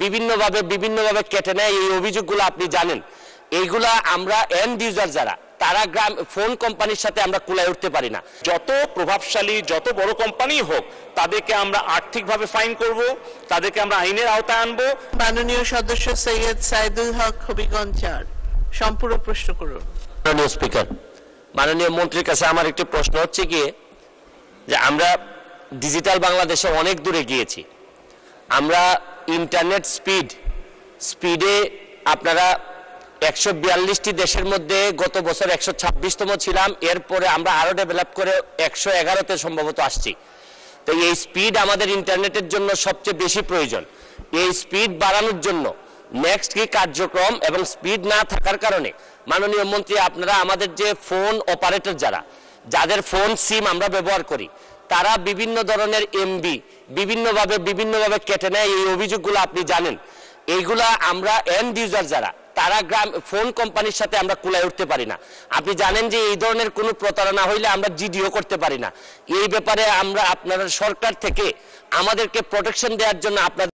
বিভিন্নভাবে কেটে নেয়, এই অভিযোগগুলো আপনি জানেন। এইগুলা আমরা এন্ড ইউজার যারা, তারা ফোন কোম্পানির সাথে আমরা কুলায় উঠতে পারি না। যত প্রভাবশালী যত বড় কোম্পানি হোক, তাদেরকে আমরা আর্থিকভাবে ফাইন করব, তাদেরকে আমরা আইনের আওতায় আনবো। মাননীয় সদস্য সৈয়দ সাইদুল হক হবিগঞ্জ ৪, সম্পূর্ণ প্রশ্ন করুন। মাননীয় স্পিকার, মাননীয় মন্ত্রীর কাছে আমার একটি প্রশ্ন হচ্ছে কি, যে আমরা ডিজিটাল বাংলাদেশে অনেক দূরে গিয়েছি। আমরা ইন্টারনেট স্পিডে আপনারা 142টি দেশের মধ্যে গত বছর 126তম ছিলাম, এরপরে আমরা আরো ডেভেলপ করে 111তে সম্ভবত আসছি। তো এই স্পিড আমাদের ইন্টারনেটের জন্য সবচেয়ে বেশি প্রয়োজন। এই স্পিড বাড়ানোর জন্য নেক্সট কি কার্যক্রম, এবং স্পিড না থাকার কারণে মাননীয় মন্ত্রী আপনারা আমাদের যে ফোন অপারেটর যাদের ফোন সিম আমরা ব্যবহার করি, তারা বিভিন্ন ধরনের এমবি বিভিন্নভাবে কেটে নেয়, এই অভিযোগগুলো আপনি জানেন। এইগুলা আমরা এন্ড ইউজার যারা, তারা ফোন কোম্পানির সাথে আমরা কুলায় উঠতে পারি না। আপনি জানেন যে এই ধরনের কোনো প্রতারণা হইলে আমরা জিডিও করতে পারি না। এই ব্যাপারে আমরা আপনার সরকার থেকে আমাদেরকে প্রোটেকশন দেওয়ার জন্য আপনাদের